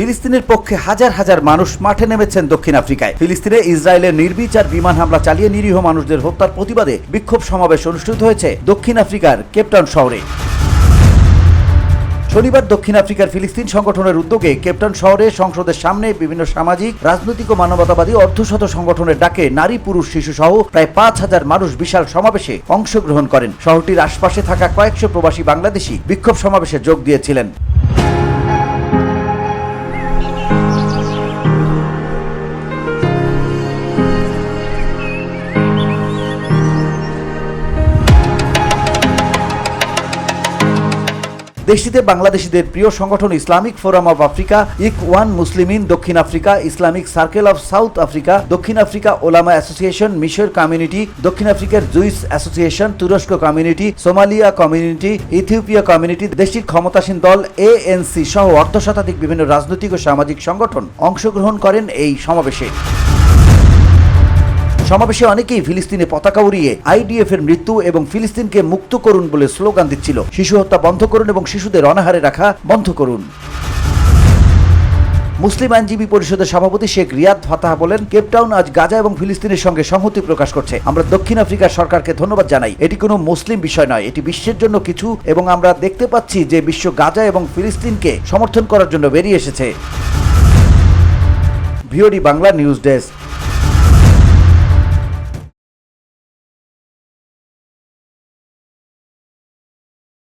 ফিলিস্তিনের পক্ষে হাজার হাজার মানুষ মাঠে নেমেছেন দক্ষিণ আফ্রিকায়। ফিলিস্তিনে ইসরায়েলের নির্বিচার বিমান হামলা চালিয়ে নিরীহ মানুষদের হত্যার প্রতিবাদে বিক্ষোভ সমাবেশ অনুষ্ঠিত হয়েছে দক্ষিণ আফ্রিকার কেপটাউন শহরে। শনিবার দক্ষিণ আফ্রিকার ফিলিস্তিন সংগঠনের উদ্যোগে কেপটাউন শহরে সংসদের সামনে বিভিন্ন সামাজিক, রাজনৈতিক ও মানবতাবাদী অর্ধশত সংগঠনের ডাকে নারী, পুরুষ, শিশু সহ প্রায় ৫,০০০ মানুষ বিশাল সমাবেশে অংশগ্রহণ করেন। শহরটির আশপাশে থাকা কয়েকশো প্রবাসী বাংলাদেশি বিক্ষোভ সমাবেশে যোগ দিয়েছিলেন। দেশটিতে বাংলাদেশিদের প্রিয় সংগঠন ইসলামিক ফোরাম অব আফ্রিকা, ইকওয়ান মুসলিমিন দক্ষিণ Africa, Islamic circle of south Africa, দক্ষিণ আফ্রিকা ওলামা অ্যাসোসিয়েশন, মিশর কমিউনিটি, দক্ষিণ আফ্রিকার জুইস অ্যাসোসিয়েশন, তুরস্ক community, Somalia community, Ethiopia community, দেশটির ক্ষমতাসীন দল ANC সহ অর্ধশতাধিক বিভিন্ন রাজনৈতিক ও সামাজিক সংগঠন অংশগ্রহণ করেন এই সমাবেশে। সমাবেশে অনেকেই ফিলিস্তিনে পতাকা উড়িয়ে IDF এর মৃত্যু এবং ফিলিস্তিনকে মুক্ত করুন বলে স্লোগান দিচ্ছিল। শিশু হত্যা বন্ধ করুন এবং শিশুদের অনাহারে রাখা বন্ধ করুন। মুসলিম আইনজীবী পরিষদের সভাপতি শেখ রিয়াদ ফাতাহ বলেন, কেপটাউন আজ গাজা এবং ফিলিস্তিনের সঙ্গে সংহতি প্রকাশ করছে। আমরা দক্ষিণ আফ্রিকার সরকারকে ধন্যবাদ জানাই। এটি কোনো মুসলিম বিষয় নয়, এটি বিশ্বের জন্য কিছু, এবং আমরা দেখতে পাচ্ছি যে বিশ্ব গাজা এবং ফিলিস্তিনকে সমর্থন করার জন্য বেরিয়ে এসেছে। VOD Bangla news desk.